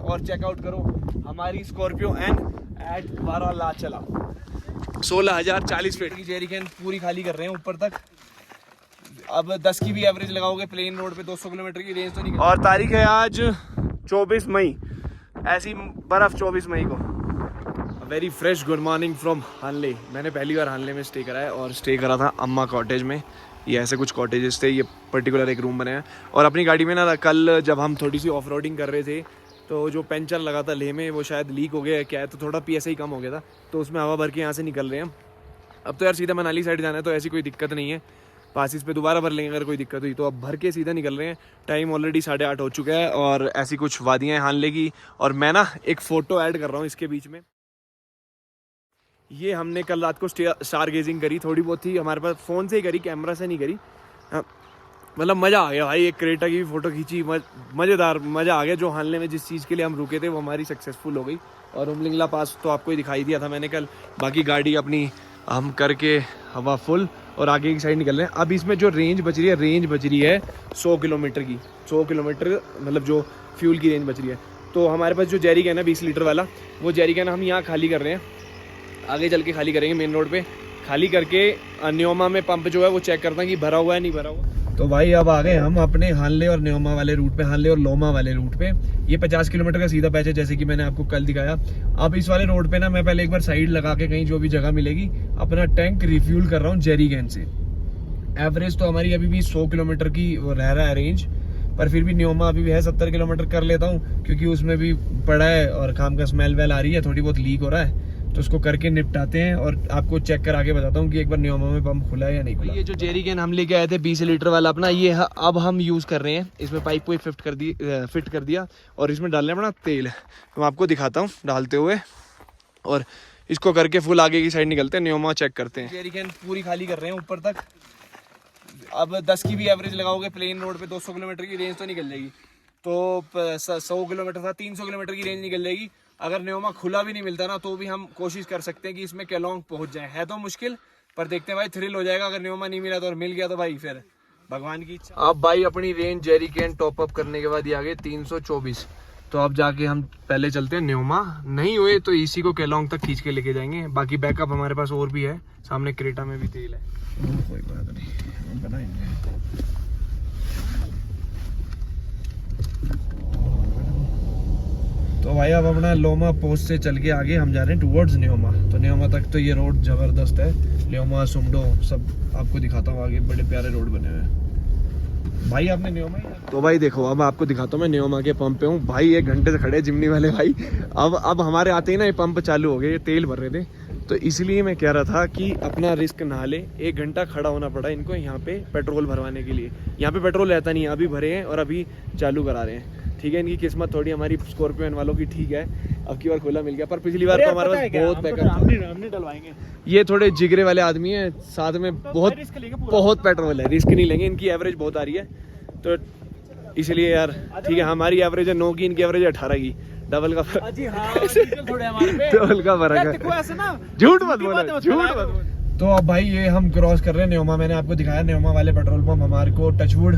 और चेकआउट करो हमारी स्कॉर्पियो एन एट 12 लाख चला 16,040 फीट की जेरी कैन पूरी खाली कर रहे हैं ऊपर तक। अब 10 की भी एवरेज लगाओगे प्लेन रोड पे 200 किलोमीटर की रेंज तो नहीं। और तारीख है आज 24 मई, ऐसी बर्फ 24 मई को। Very fresh good morning from Hanle. मैंने पहली बार हानले में स्टे करा है और स्टे करा था अम्मा कॉटेज में। ये ऐसे कुछ कॉटेजेस थे, ये पर्टिकुलर एक रूम बने हैं। और अपनी गाड़ी में ना कल जब हम थोड़ी सी ऑफ रोडिंग कर रहे थे तो जो पंचर लगा था लेह में वो शायद लीक हो गया है क्या है, तो थोड़ा PSI कम हो गया था, तो उसमें हवा भर के यहाँ से निकल रहे हैं। अब तो यार सीधा मनाली साइड जाना है तो ऐसी कोई दिक्कत नहीं है, पासिस पे दोबारा भर लेंगे अगर कोई दिक्कत हुई तो। अब भर के सीधा निकल रहे हैं। टाइम ऑलरेडी 8:30 हो चुका है और ऐसी कुछ वादियाँ हैं हानले की। और मैं ना एक फ़ोटो ऐड कर रहा हूँ इसके बीच में। ये हमने कल रात को स्टार गेजिंग करी, थोड़ी बहुत ही हमारे पास, फ़ोन से ही करी, कैमरा से नहीं करी। मतलब मज़ा आ गया भाई। एक क्रेटा की भी फ़ोटो खींची, मज़ेदार मज़ा आ गया। जो हानले में जिस चीज़ के लिए हम रुके थे वो हमारी सक्सेसफुल हो गई। और उमलिंगला पास तो आपको ही दिखाई दिया था मैंने कल। बाकी गाड़ी अपनी हम करके हवा फुल और आगे की साइड निकल रहे हैं। अब इसमें जो रेंज बच रही है 100 किलोमीटर की। 100 किलोमीटर मतलब जो फ्यूल की रेंज बच रही है। तो हमारे पास जो जेरी कैन है 20 लीटर वाला, वो जेरी कैन हम यहाँ खाली कर रहे हैं। आगे चल के खाली करेंगे मेन रोड पे। खाली करके न्योमा में पंप जो है वो चेक करता है कि भरा हुआ है नहीं भरा हुआ। तो भाई अब आ गए हम अपने हानले और न्योमा वाले रूट पे, हानले और लोमा वाले रूट पे। ये 50 किलोमीटर का सीधा पैच है जैसे कि मैंने आपको कल दिखाया। अब इस वाले रोड पे ना मैं पहले एक बार साइड लगा के कहीं जो भी जगह मिलेगी अपना टैंक रिफ्यूल कर रहा हूँ जेरी कैन से। एवरेज तो हमारी अभी भी 100 किलोमीटर की रह रहा है रेंज, पर फिर भी न्योमा अभी भी है 70 किलोमीटर कर लेता हूँ क्योंकि उसमें भी पड़ा है और काम का स्मेल वेल आ रही है, थोड़ी बहुत लीक हो रहा है, तो उसको करके निपटाते हैं और आपको चेक करा के बताता हूँ कि एक बार न्योमा में पंप खुला है या नहीं खुला। ये जो जेरी कैन हम लेके आए थे 20 लीटर वाला अपना, ये अब हम यूज़ कर रहे हैं। इसमें पाइप को फिट कर दिया और इसमें डालना है अपना तेल। तो मैं आपको दिखाता हूँ डालते हुए, और इसको करके फुल आगे की साइड निकलते हैं, न्योमा चेक करते हैं। जेरी कैन पूरी खाली कर रहे हैं ऊपर तक। अब 10 की भी एवरेज लगाओगे प्लेन रोड पे 200 किलोमीटर की रेंज तो निकल जाएगी। तो 100 किलोमीटर था 300 किलोमीटर की रेंज निकल जाएगी। अगर न्योमा खुला भी नहीं मिलता ना तो भी हम कोशिश कर सकते हैं कि इसमें केलोंग पहुंच जाए। है तो मुश्किल, पर देखते हैं भाई, थ्रिल हो जाएगा। अगर न्योमा नहीं मिला तो और मिल गया तो भाई फिर भगवान की इच्छा। अब भाई अपनी range Jerry can top up करने के बाद ये आ गए 324। तो अब जाके हम पहले चलते हैं न्योमा, नहीं हुए तो इसी को केलोंग तक खींच के लेके जाएंगे। बाकी बैकअप हमारे पास और भी है, सामने क्रेटा में भी तेल है। कोई बात नहीं, बनाएंगे। तो भाई अब अपना लोमा पोस्ट से चल के आगे हम जा रहे हैं टुवर्ड्स न्योमा। तो न्योमा तक तो ये रोड जबरदस्त है, न्योमा सुमडो सब आपको दिखाता हूँ आगे, बड़े प्यारे रोड बने हुए हैं भाई। आपने न्योमा ही तो भाई देखो, अब आपको दिखाता हूँ मैं न्योमा के पंप पे हूँ भाई। 1 घंटे से खड़े जिमनी वाले भाई। अब हमारे आते ही ना ये पंप चालू हो गए, ये तेल भर रहे थे। तो इसलिए मैं कह रहा था कि अपना रिस्क ना ले। 1 घंटा खड़ा होना पड़ा इनको यहाँ पे पेट्रोल भरवाने के लिए। यहाँ पे पेट्रोल रहता नहीं है, अभी भरे हैं और अभी चालू करा रहे हैं। ठीक है, इनकी किस्मत थोड़ी हमारी स्कॉर्पियो एन वालों की ठीक है, अब की बार खुला मिल गया। पर पिछली बार तो हमारे पास बहुत बैकअप, हमने डलवाएंगे। ये थोड़े जिगरे वाले आदमी हैं, साथ में बहुत पेट्रोल है, रिस्क नहीं लेंगे। इनकी एवरेज बहुत आ रही है तो इसलिए यार ठीक है। हमारी एवरेज है 9 की, इनकी एवरेज है 18 की। डबल का फर्क, डबल का फर्क है। झूठ मत बोलो, झूठ मत। तो अब भाई ये हम क्रॉस कर रहे हैं न्योमा। मैंने आपको दिखाया न्योमा वाले पेट्रोल पंप हमारे को टचवुड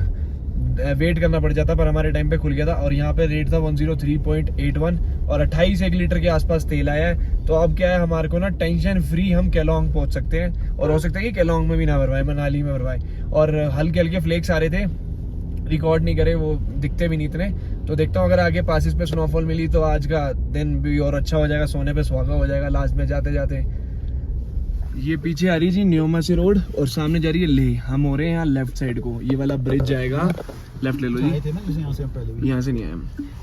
वेट करना पड़ जाता, पर हमारे टाइम पे खुल गया था। और यहाँ पे रेट था 103.81 और 28 1 लीटर के आसपास तेल आया है। तो अब क्या है, हमारे को ना टेंशन फ्री हम केलोंग पहुंच सकते हैं। और हो सकता है कि केलोंग में भी ना भरवाए, मनाली में भरवाए। और हल्के हल्के फ्लेक्स आ रहे थे, रिकॉर्ड नहीं करे, वो दिखते भी नहीं इतने। तो देखता हूँ अगर आगे पासिस पे स्नोफॉल मिली तो आज का दिन भी और अच्छा हो जाएगा, सोने पे सुहागा हो जाएगा लास्ट में जाते जाते। ये पीछे आ रही जी न्योमा से रोड और सामने जा रही है लेह। हम हो रहे हैं यहाँ लेफ्ट साइड को। ये वाला ब्रिज जाएगा, लेफ्ट ले लो जी, यहाँ से नहीं आए।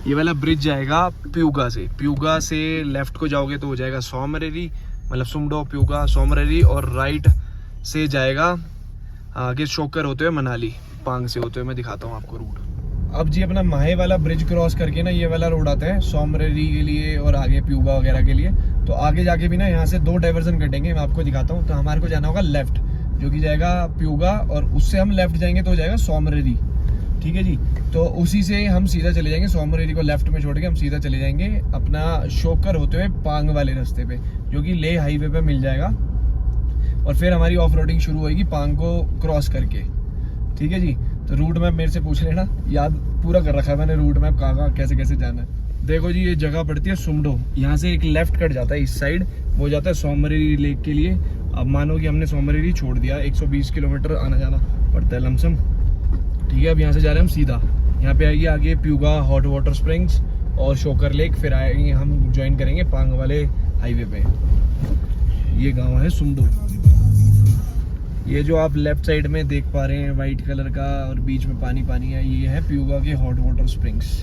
ये वाला ब्रिज जाएगा प्यूगा से। प्यूगा से लेफ्ट को जाओगे तो हो जाएगा सोमरेरी, मतलब सुमडो प्यूगा सोमरेरी। और राइट से जाएगा आगे शोकर होते हुए मनाली, पांग से होते हुए। मैं दिखाता हूँ आपको रूट। अब जी अपना माहे वाला ब्रिज क्रॉस करके ना ये वाला रोड आता है सोमरेरी के लिए और आगे प्यूगा वगैरह के लिए। तो आगे जाके भी ना यहाँ से 2 डाइवर्जन कटेंगे, मैं आपको दिखाता हूँ। तो हमारे को जाना होगा लेफ्ट, जो कि जाएगा प्यूगा, और उससे हम लेफ्ट जाएंगे तो हो जाएगा सोमरेरी। ठीक है जी, तो उसी से हम सीधा चले जाएंगे, सोमरेरी को लेफ्ट में छोड़ के हम सीधा चले जाएंगे अपना शोकर होते हुए पांग वाले रास्ते पे, जो कि लेह हाईवे पे मिल जाएगा। और फिर हमारी ऑफ रोडिंग शुरू होगी पांग को क्रॉस करके। ठीक है जी, तो रूट मैप मेरे से पूछ लेना, याद पूरा कर रखा है मैंने रूट मैप, कहाँ कैसे कैसे जाना है। देखो जी ये जगह पड़ती है सुमडो, यहाँ से एक लेफ्ट कट जाता है इस साइड, वो जाता है सोमरेरी लेक के लिए। अब मानो कि हमने सोमरेरी छोड़ दिया, 120 किलोमीटर आना जाना पड़ता है लमसम, ठीक है। अब यहाँ से जा रहे हैं हम सीधा, यहाँ पे आएगी आगे प्यूगा हॉट वाटर स्प्रिंग्स और शोकर लेक, फिर आएंगे हम ज्वाइन करेंगे पांग वाले हाईवे पे। ये गांव है सुमडो। ये जो आप लेफ्ट साइड में देख पा रहे हैं वाइट कलर का और बीच में पानी पानी है, ये है प्यूगा के हॉट वाटर स्प्रिंग्स,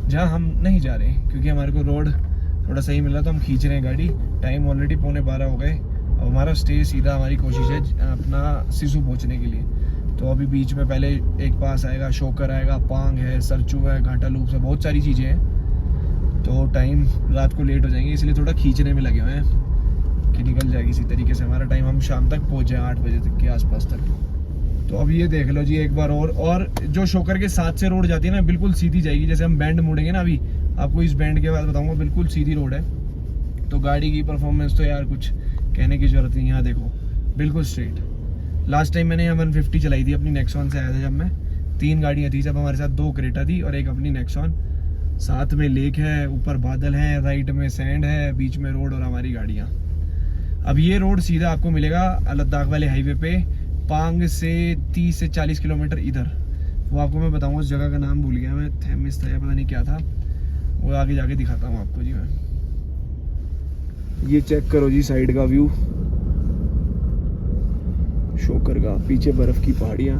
जहाँ हम नहीं जा रहे हैं क्योंकि हमारे को रोड थोड़ा सही मिला तो हम खींच रहे हैं गाड़ी। टाइम ऑलरेडी 11:15 हो गए। अब हमारा स्टे सीधा, हमारी कोशिश है अपना सिसु पहुँचने के लिए। तो अभी बीच में पहले एक पास आएगा, शोकर आएगा, पांग है, सरचू है, घाटा लूप है, बहुत सारी चीज़ें हैं। तो टाइम रात को लेट हो जाएंगे, इसलिए थोड़ा खींचने में लगे हुए हैं कि निकल जाएगी इसी तरीके से हमारा टाइम, हम शाम तक पहुँच जाए 8 बजे तक के आसपास तक। तो अब ये देख लो जी एक बार और जो शोकर के साथ से रोड जाती है ना, बिल्कुल सीधी जाएगी। जैसे हम बैंड मुड़ेंगे ना, अभी आपको इस बैंड के बाद बताऊँगा, बिल्कुल सीधी रोड है। तो गाड़ी की परफॉर्मेंस तो यार कुछ कहने की ज़रूरत नहीं। यहाँ देखो बिल्कुल स्ट्रेट। लास्ट टाइम मैंने यहाँ 150 चलाई थी अपनी नेक्सॉन से आया था जब मैं, 3 गाड़ियाँ थी जब हमारे साथ, 2 क्रेटा थी और एक अपनी नेक्सॉन। साथ में लेक है, ऊपर बादल है, राइट में सैंड है, बीच में रोड और हमारी गाड़ियाँ। अब ये रोड सीधा आपको मिलेगा लद्दाख वाले हाईवे पे, पांग से 30 से 40 किलोमीटर इधर। वो आपको मैं बताऊँगा, उस जगह का नाम भूल गया मैं, थेमिस था या पता नहीं क्या था, वो आगे जाके दिखाता हूँ आपको जी मैं। ये चेक करो जी साइड का व्यू शोकर का, पीछे बर्फ की पहाड़ियां।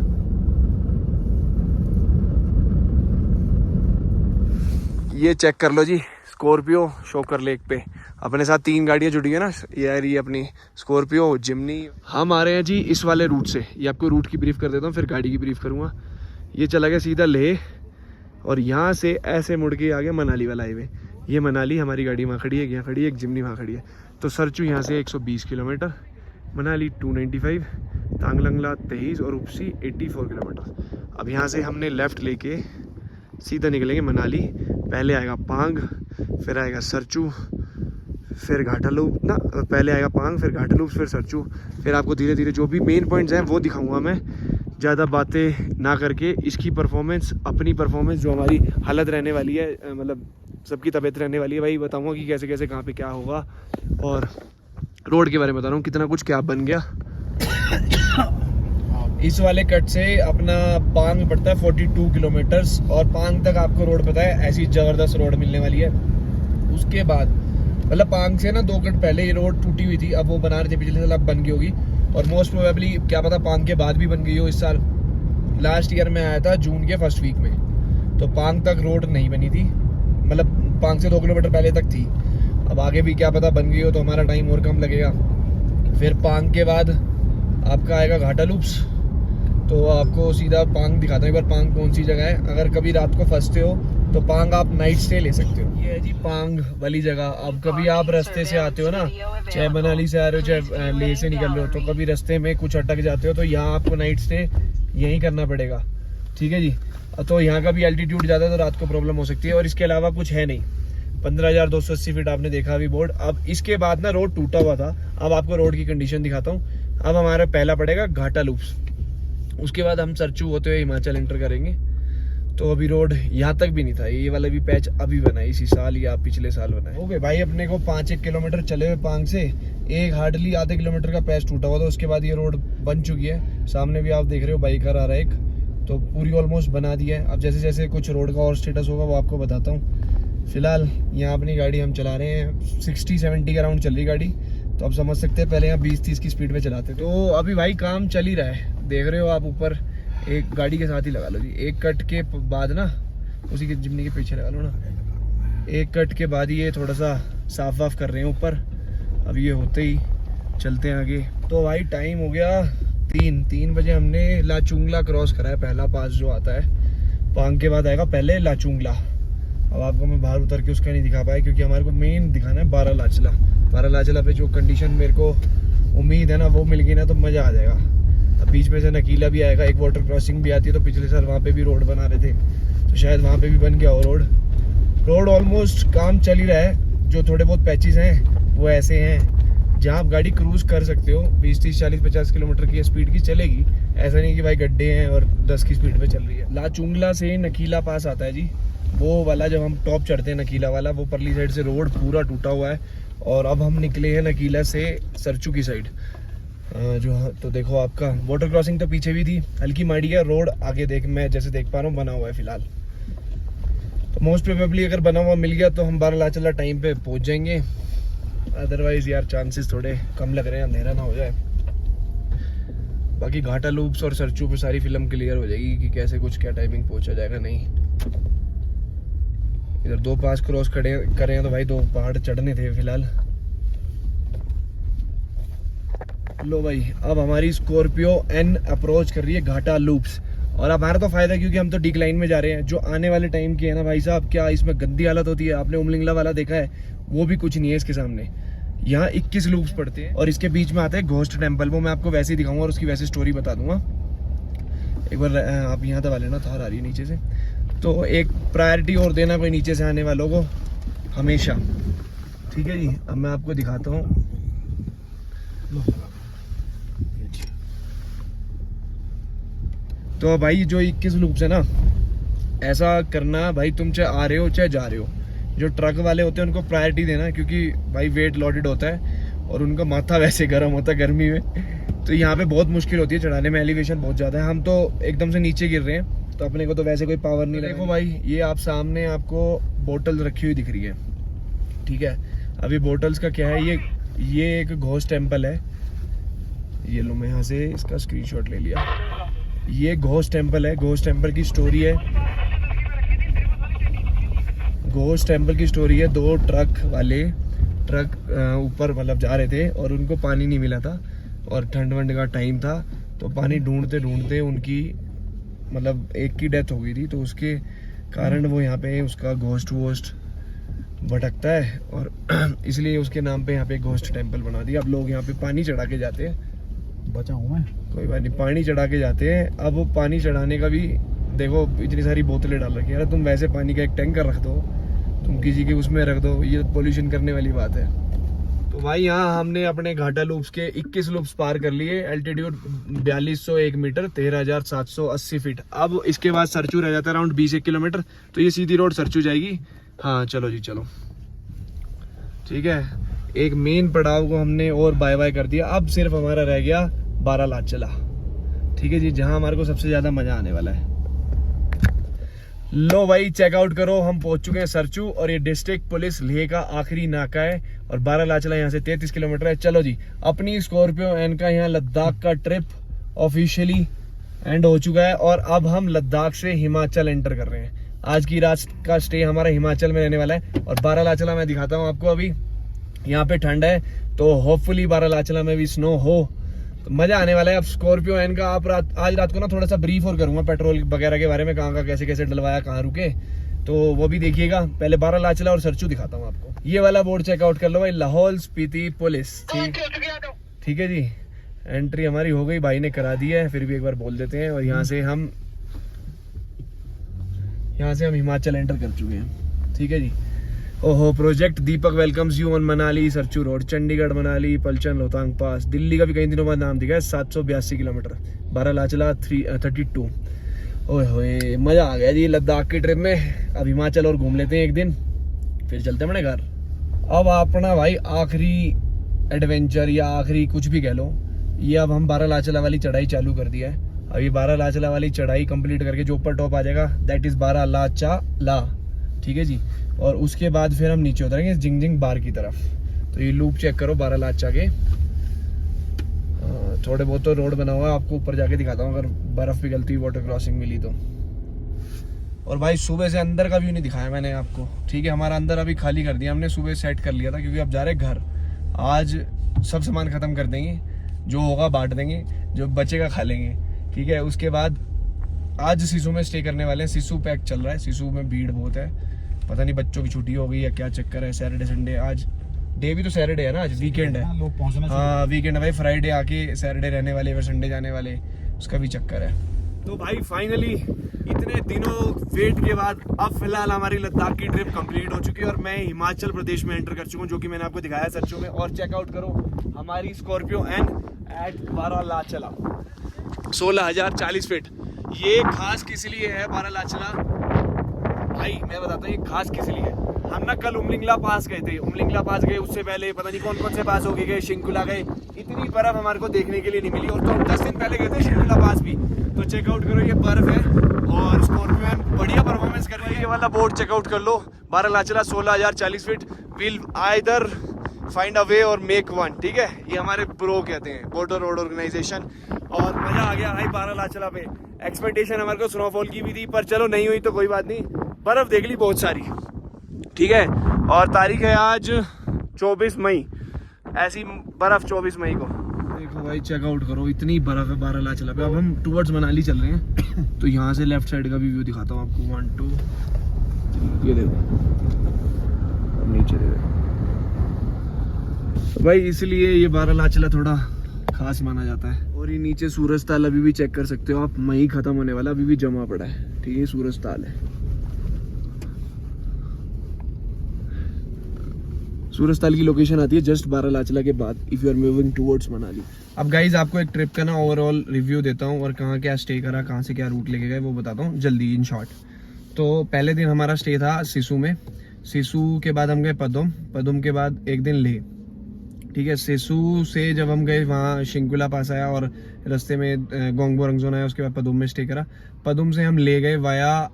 ये चेक कर लो जी स्कॉर्पियो शोकर लेक पे। अपने साथ 3 गाड़ियां जुड़ी है ना, ये अपनी स्कॉर्पियो, जिमनी। हम आ रहे हैं जी इस वाले रूट से। ये आपको रूट की ब्रीफ कर देता हूँ, फिर गाड़ी की ब्रीफ करूँगा। ये चला गया सीधा लेह और यहाँ से ऐसे मुड़ के आ गया मनाली वाला हाईवे। ये मनाली, हमारी गाड़ी वहाँ खड़ी है, यहाँ खड़ी है, एक जिमनी वहाँ खड़ी है। तो सरचू यहाँ से 120 किलोमीटर, मनाली 295, तांगलंगला 23 और उपसी 84 किलोमीटर। अब यहाँ से हमने लेफ़्ट लेके सीधा निकलेंगे मनाली। पहले आएगा पांग, फिर आएगा सरचू, फिर घाटालूप ना, पहले आएगा पांग, फिर घाटालूप, फिर सरचू। फिर आपको धीरे धीरे जो भी मेन पॉइंट्स हैं वो दिखाऊंगा मैं, ज़्यादा बातें ना करके। इसकी परफॉर्मेंस, अपनी परफॉर्मेंस जो हमारी हालत रहने वाली है, मतलब सबकी तबीयत रहने वाली है भाई, बताऊंगा कि कैसे कैसे कहाँ पे क्या होगा। और रोड के बारे में बता रहा हूँ कितना कुछ क्या बन गया। इस वाले कट से अपना पांग पड़ता है 42 किलोमीटर्स और पांग तक आपको रोड पता है ऐसी ज़बरदस्त रोड मिलने वाली है। उसके बाद मतलब पांग से ना 2 कट पहले ये रोड टूटी हुई थी, अब वो बना रहे थे पिछले साल, अब बन गई होगी। और मोस्ट प्रोबेबली क्या पता पांग के बाद भी बन गई हो इस साल। लास्ट ईयर में आया था जून के फर्स्ट वीक में, तो पांग तक रोड नहीं बनी थी, मतलब पांग से 2 किलोमीटर पहले तक थी। अब आगे भी क्या पता बन गई हो तो हमारा टाइम और कम लगेगा। फिर पांग के बाद आपका आएगा घाटा लूप्स, तो आपको सीधा पांग दिखाता हूँ एक बार पांग कौन सी जगह है। अगर कभी रात को फंसते हो तो पांग आप नाइट स्टे ले सकते हो। ये है जी पांग वाली जगह। अब कभी आप रास्ते से आते हो ना, चाहे मनाली से आ रहे हो चाहे लेह से निकल रहे हो, तो कभी रास्ते में कुछ अटक जाते हो तो यहाँ आपको नाइट स्टे यहीं करना पड़ेगा, ठीक है जी। तो यहाँ का भी एल्टीट्यूड ज़्यादा है तो रात को प्रॉब्लम हो सकती है। और इसके अलावा कुछ है नहीं। 15,280 फीट आपने देखा अभी बोर्ड। अब इसके बाद ना रोड टूटा हुआ था, अब आपको रोड की कंडीशन दिखाता हूँ। अब हमारा पहला पड़ेगा घाटा लूप्स, उसके बाद हम सरचू होते हुए हिमाचल एंटर करेंगे। तो अभी रोड यहाँ तक भी नहीं था, ये वाला भी पैच अभी बना है, इसी साल या पिछले साल बना है। ओके भाई, अपने को 5-1 किलोमीटर चले हुए पांग से, एक हार्डली आधे किलोमीटर का पैच टूटा हुआ था। उसके बाद ये रोड बन चुकी है। सामने भी आप देख रहे हो बाइकर आ रहा है एक, तो पूरी ऑलमोस्ट बना दी है। अब जैसे जैसे कुछ रोड का और स्टेटस होगा वो आपको बताता हूँ। फिलहाल यहाँ अपनी गाड़ी हम चला रहे हैं 60-70 के अराउंड चल रही गाड़ी, तो आप समझ सकते हैं पहले यहाँ 20-30 की स्पीड में चलाते। तो अभी भाई काम चल ही रहा है, देख रहे हो आप ऊपर, एक गाड़ी के साथ ही लगा लो जी। एक कट के बाद ना, उसी के जिमनी के पीछे लगा लो ना, एक कट के बाद ही ये थोड़ा सा साफ वाफ कर रहे हैं ऊपर। अब ये होते ही चलते हैं आगे। तो भाई टाइम हो गया 3 बजे। हमने लाचुंगला क्रॉस करा है, पहला पास जो आता है। पांग के बाद आएगा पहले लाचुंगला। अब आपको मैं बाहर उतर के उसका नहीं दिखा पाया क्योंकि हमारे को मेन दिखाना है 12 लाचला। 12 लाचला पे जो कंडीशन मेरे को उम्मीद है ना वो मिल गई ना तो मज़ा आ जाएगा। अब बीच में से नकीला भी आएगा, एक वाटर क्रॉसिंग भी आती है, तो पिछले साल वहाँ पे भी रोड बना रहे थे, तो शायद वहाँ पे भी बन गया हो रोड ऑलमोस्ट काम चल ही रहा है। जो थोड़े बहुत पैचेस हैं वो ऐसे हैं जहाँ आप गाड़ी क्रूज़ कर सकते हो, 20-30-40-50 किलोमीटर की स्पीड की चलेगी। ऐसा नहीं कि भाई गड्ढे हैं और 10 की स्पीड पे चल रही है। लाचुंगला से नकीला पास आता है जी, वो वाला जब हम टॉप चढ़ते हैं नकीला वाला, वो परली साइड से रोड पूरा टूटा हुआ है। और अब हम निकले हैं नकीला से सरचू की साइड जो, तो देखो आपका वाटर क्रॉसिंग तो पीछे भी थी, हल्की माड़ी है रोड आगे देख, मैं जैसे देख पा रहा हूँ बना हुआ है फिलहाल। तो मोस्ट प्रोबेबली अगर बना हुआ मिल गया तो हम बारालाचला टाइम पे पहुंच जाएंगे, अदरवाइज यार चांसेस थोड़े कम लग रहे हैं, अंधेरा ना हो जाए। बाकी घाटा लूप्स और सरचू पे सारी फिल्म क्लियर हो जाएगी कि कैसे कुछ क्या टाइमिंग पहुंचा जाएगा। नहीं इधर 2 पास क्रॉस करें तो भाई 2 पहाड़ चढ़ने थे फिलहाल। लो भाई अब हमारी स्कॉर्पियो एन अप्रोच कर रही है घाटा लूप्स, और हमारा तो फायदा क्योंकि हम तो डिक्लाइन में जा रहे हैं। जो आने वाले टाइम की है ना भाई साहब, क्या इसमें गंदी हालत होती है। आपने उमलिंगला वाला देखा है, वो भी कुछ नहीं है इसके सामने। यहाँ 21 लूप्स पड़ते हैं और इसके बीच में आता है घोस्ट टेम्पल, वो मैं आपको वैसे ही दिखाऊंगा और उसकी वैसे स्टोरी बता दूंगा। एक बार आप यहाँ दबा लेना, थार आ रही है नीचे से, तो एक प्रायोरिटी और देना कोई नीचे से आने वालों को हमेशा, ठीक है जी। अब मैं आपको दिखाता हूँ। तो भाई जो 21 लूप्स है ना, ऐसा करना भाई, तुम चाहे आ रहे हो चाहे जा रहे हो, जो ट्रक वाले होते हैं उनको प्रायोरिटी देना, क्योंकि भाई वेट लोडेड होता है और उनका माथा वैसे गर्म होता है गर्मी में, तो यहाँ पे बहुत मुश्किल होती है चढ़ाने में, एलिवेशन बहुत ज़्यादा है। हम तो एकदम से नीचे गिर रहे हैं, तो अपने को तो वैसे कोई पावर नहीं। देखो भाई ये आप सामने आपको बोटल रखी हुई दिख रही है, ठीक है। अब ये बोटल्स का क्या है, ये एक घोस्ट टेम्पल है। ये लो मैं यहाँ से इसका स्क्रीनशॉट ले लिया। ये घोस्ट टेम्पल है, घोस्ट टेम्पल की स्टोरी है। घोस्ट टेम्पल की स्टोरी है, 2 ट्रक वाले ऊपर मतलब जा रहे थे और उनको पानी नहीं मिला था और ठंड वंड का टाइम था, तो पानी ढूंढते ढूंढते उनकी मतलब एक की डेथ हो गई थी, तो उसके कारण वो यहाँ पे उसका घोस्ट वोस्ट भटकता है और इसलिए उसके नाम पे यहाँ पे घोस्ट टेम्पल बना दिया। अब लोग यहाँ पे पानी चढ़ा के जाते हैं, बचा हूँ मैं, कोई बात नहीं, पानी चढ़ा के जाते हैं। अब वो पानी चढ़ाने का भी देखो इतनी सारी बोतलें डाल रखी है यार, तुम वैसे पानी का एक टैंकर रख दो, तुम किसी के उसमें रख दो, ये पोल्यूशन करने वाली बात है। तो भाई यहाँ हमने अपने घाटा लूप्स के 21 लूप्स पार कर लिए, एल्टीट्यूड 4201 मीटर 13,780 फीट। अब इसके बाद सरचू रह जाता है अराउंड 20 किलोमीटर, तो ये सीधी रोड सरचू जाएगी। हाँ चलो जी चलो, ठीक है। एक मेन पड़ाव को हमने और बाय बाय कर दिया, अब सिर्फ हमारा रह गया बारालाचला, ठीक है जी, जहाँ हमारे को सबसे ज्यादा मजा आने वाला है। लो भाई चेकआउट करो, हम पहुंच चुके हैं सरचू और ये डिस्ट्रिक्ट पुलिस लेह का आखिरी नाका है और बारालाचला यहाँ से 33 किलोमीटर है। चलो जी, अपनी स्कॉर्पियो एन का यहाँ लद्दाख का ट्रिप ऑफिशियली एंड हो चुका है और अब हम लद्दाख से हिमाचल एंटर कर रहे हैं। आज की रात का स्टे हमारा हिमाचल में रहने वाला है और बारालाचला मैं दिखाता हूँ आपको। अभी यहाँ पे ठंड है तो होपफुली बारालाचला में भी स्नो हो, तो मजा आने वाला है। अब स्कॉर्पियो एन का आज रात को ना थोड़ा सा ब्रीफ और करूंगा पेट्रोल वगैरह के बारे में, कहाँ का कैसे कैसे डलवाया, कहाँ रुके, तो वो भी देखिएगा। पहले बारालाचला और सरचू दिखाता हूँ आपको। ये वाला बोर्ड चेकआउट कर लो भाई, लाहौल स्पीति पुलिस, ठीक है जी। एंट्री हमारी हो गई, भाई ने करा दी है, फिर भी एक बार बोल देते हैं। और यहाँ से हम हिमाचल एंटर कर चुके हैं, ठीक है जी। ओहो, project Deepak welcomes you on Manali Sarchu road, Chandigarh Manali Palchan Rohtang pass. Delhi का भी कई दिनों बाद नाम दिखा है, 782 किलोमीटर। बारालाचला 32। ओए होए, मजा आ गया जी लद्दाख की ट्रिप में। अब हिमाचल और घूम लेते हैं एक दिन, फिर चलते हैं अपने घर। अब अपना भाई आखिरी एडवेंचर या आखिरी कुछ भी कह लो, ये अब हम बारालाचला वाली चढ़ाई चालू कर दिया है। अब ये बारालाचला वाली चढ़ाई कंप्लीट करके जो ऊपर टॉप आ जाएगा दैट इज बारालाचला, ठीक है जी। और उसके बाद फिर हम नीचे उतरेंगे जिंगजिंग बार की तरफ। तो ये लूप चेक करो बारालाचा के, थोड़े बहुत तो रोड बना हुआ है, आपको ऊपर जाके दिखाता हूँ अगर बर्फ पिघलती वाटर क्रॉसिंग मिली तो। और भाई सुबह से अंदर का व्यू नहीं दिखाया मैंने आपको, ठीक है। हमारा अंदर अभी खाली कर दिया हमने, सुबह सेट कर लिया था क्योंकि अब जा रहे घर। आज सब सामान खत्म कर देंगे, जो होगा बांट देंगे, जो बचेगा खा लेंगे, ठीक है। उसके बाद आज सिसु में स्टे करने वाले हैं। सिसु पैक चल रहा है, सिसु में भीड़ बहुत है, पता नहीं बच्चों की छुट्टी हो गई या क्या चक्कर है। सैटरडे संडे, आज डे भी तो सैटरडे है ना, आज वीकेंड है। हाँ वीकेंड है भाई, फ्राइडे आके सैटरडे रहने वाले, फिर संडे जाने वाले, उसका भी चक्कर है। तो भाई फाइनली इतने दिनों वेट के बाद अब फिलहाल हमारी लद्दाख की ट्रिप कंप्लीट हो चुकी है और मैं हिमाचल प्रदेश में एंटर कर चुका हूँ, जो कि मैंने आपको दिखाया सरचू में। और चेकआउट करो हमारी Scorpio N eight Baralacha La, 16,040 feet. ये खास किस लिए है बारालाचला भाई मैं बताता हूँ ये खास किस लिए है। हम ना कल उमलिंगला पास गए थे, उमलिंगला पास गए, उससे पहले पता नहीं कौन कौन से पास हो गए, शिंकुला गए, इतनी बर्फ हमारे को देखने के लिए नहीं मिली। और तो हम 10 दिन पहले गए थे शिंकुला पास भी, तो चेकआउट करो ये बर्फ है और स्कॉर्पियन बढ़िया परफॉर्मेंस कर रही है। ये वाला बोर्ड चेकआउट कर लो, Baralacha La 16,040 feet, will either find a way or make one, ठीक है। ये हमारे ब्रो कहते हैं, बोर्डर रोड ऑर्गेनाइजेशन। और मजा आ गया भाई बारालाचला पे। एक्सपेक्टेशन हमारे को स्नोफॉल की भी थी, पर चलो नहीं हुई तो कोई बात नहीं, बर्फ देख ली बहुत सारी, ठीक है। और तारीख है आज 24 मई, ऐसी बर्फ 24 मई को। देखो भाई चेकआउट करो, इतनी बर्फ है बारालाचला पे। अब हम टुवर्ड्स मनाली चल रहे हैं तो यहाँ से लेफ्ट साइड का भी व्यू दिखाता हूँ आपको। 1 2, ये देखो अब नीचे देखो भाई, इसलिए ये बारालाचला थोड़ा खास माना जाता है। और ये नीचे सूरज ताल अभी भी चेक कर सकते हो आप, मई खत्म होने वाला, अभी भी जमा पड़ा है, ठीक है। सूरज ताल है, सूरज ताल की लोकेशन आती है जस्ट बारालाचला के बाद, if you are moving towards Manali. अब गाइज आपको एक ट्रिप का ना ओवरऑल रिव्यू देता हूँ, और कहाँ क्या स्टे करा, कहाँ से क्या रूट लेके गए वो बताता हूँ जल्दी इन शॉर्ट। तो पहले दिन हमारा स्टे था सिसु में, सिसु के बाद हम गए पदुम, पदुम के बाद एक दिन लेह, ठीक है। सिसु से जब हम गए वहाँ शिंकुला पास आया और रास्ते में गोंगबो रंगजोन आया, उसके बाद पदुम में स्टे करा। पदुम से हम ले गए वाया,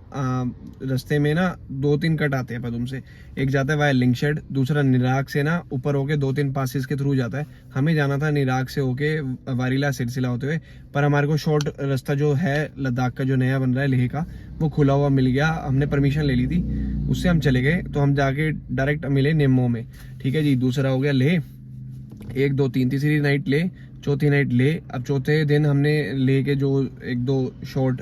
रास्ते में ना 2-3 कट आते हैं पदुम से, एक जाता है वाया लिंकशेड, दूसरा निराग से ना ऊपर होके 2-3 पासिस के थ्रू जाता है। हमें जाना था निराग से होके वारीला सिरसिला होते हुए, पर हमारे को शॉर्ट रास्ता जो है लद्दाख का जो नया बन रहा है लेह का, वो खुला हुआ मिल गया, हमने परमिशन ले ली थी, उससे हम चले गए। तो हम जाके डायरेक्ट मिले निम्मो में, ठीक है जी। दूसरा हो गया लेह, 1 2 3 तीसरी नाइट ले, चौथी नाइट ले। अब चौथे दिन हमने ले के जो 1-2 शॉर्ट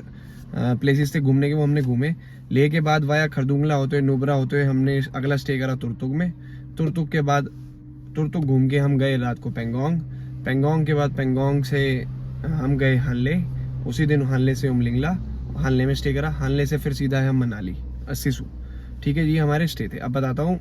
प्लेसेस थे घूमने के, वो हमने घूमे। ले के बाद वाया खरदुंगला होते हुए, नुब्रा होते हुए हमने अगला स्टे करा तुरतुक में। तुरतुक के बाद तुरतुक घूम के हम गए रात को पेंगोंग, पेंगोंग के बाद पेंगोंग से हम गए हानले, उसी दिन हानले से उमलिंगला, हानले में स्टे करा। हानले से फिर सीधा है हम मनाली सिसु, ठीक है जी। हमारे स्टे थे। अब बताता हूँ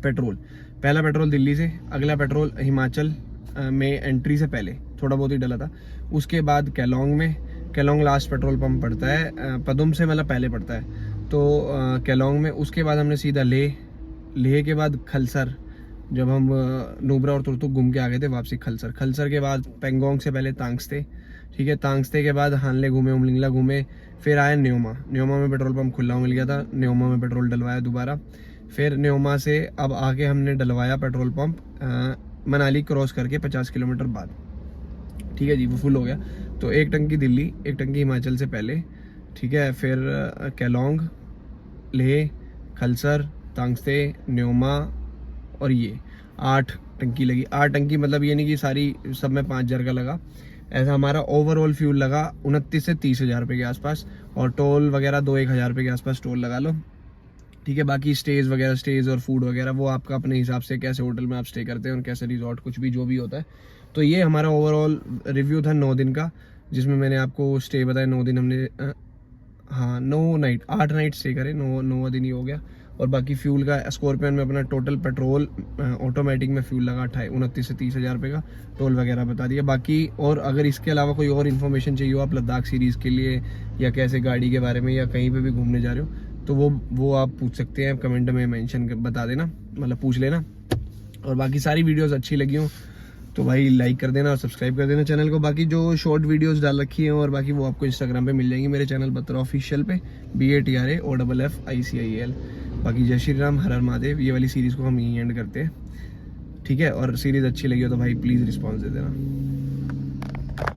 पेट्रोल, पहला पेट्रोल दिल्ली से, अगला पेट्रोल हिमाचल में एंट्री से पहले थोड़ा बहुत ही डला था। उसके बाद केलोंग में, केलोंग लास्ट पेट्रोल पंप पड़ता है, पदुम से मतलब पहले पड़ता है, तो केलोंग में। उसके बाद हमने सीधा लेह के बाद खलसर, जब हम नुब्रा और तुरतुक घूम के आ गए थे वापसी खलसर, खलसर के बाद पेंगोंग से पहले तांगस्ते, ठीक है। तांगस्ते के बाद हानले घूमे, उमलिंगला घूमे, फिर आए न्योमा, न्योमा में पेट्रोल पंप खुला मिल गया था, न्योमा में पेट्रोल डलवाया दोबारा। फिर न्योमा से अब आके हमने डलवाया पेट्रोल पंप मनाली क्रॉस करके 50 किलोमीटर बाद, ठीक है जी, वो फुल हो गया। तो 1 टंकी दिल्ली, 1 टंकी हिमाचल से पहले, ठीक है। फिर केलोंग, लेह, खलसर, तांगस्ते, न्योमा और ये 8 टंकी लगी। 8 टंकी मतलब ये नहीं कि सारी सब में 5,000 का लगा, ऐसा हमारा ओवरऑल फ्यूल लगा 29 से 30,000 रुपये के आसपास, और टोल वगैरह 2-1 हज़ार रुपये के आसपास टोल लगा लो, ठीक है। बाकी स्टेज वगैरह, स्टेज और फूड वगैरह वो आपका अपने हिसाब से, कैसे होटल में आप स्टे करते हैं और कैसे रिजॉर्ट, कुछ भी जो भी होता है। तो ये हमारा ओवरऑल रिव्यू था 9 दिन का, जिसमें मैंने आपको स्टे बताया। 9 दिन हमने 8 नाइट स्टे करे, 9वां दिन ही हो गया। और बाकी फ्यूल का स्कॉर्पियन में अपना टोटल पेट्रोल ऑटोमेटिक में फ्यूल लगा 29 से 30,000 रुपये का, टोल वगैरह बता दिया। बाकी और अगर इसके अलावा कोई और इन्फॉर्मेशन चाहिए हो आप लद्दाख सीरीज़ के लिए, या कैसे गाड़ी के बारे में, या कहीं पे भी घूमने जा रहे हो, तो वो आप पूछ सकते हैं, कमेंट में मेंशन बता देना, मतलब पूछ लेना। और बाकी सारी वीडियोस अच्छी लगी हो तो भाई लाइक कर देना और सब्सक्राइब कर देना चैनल को। बाकी जो शॉर्ट वीडियोस डाल रखी हैं और बाकी वो आपको इंस्टाग्राम पे मिल जाएंगी मेरे चैनल बत्रा ऑफिशियल पे, BATRAOFFICIAL। बाकी जय श्री राम, हर हर महादेव। ये वाली सीरीज़ को हम यहीं एंड करते हैं, ठीक है। और सीरीज़ अच्छी लगी हो तो भाई प्लीज़ रिस्पॉन्स दे देना।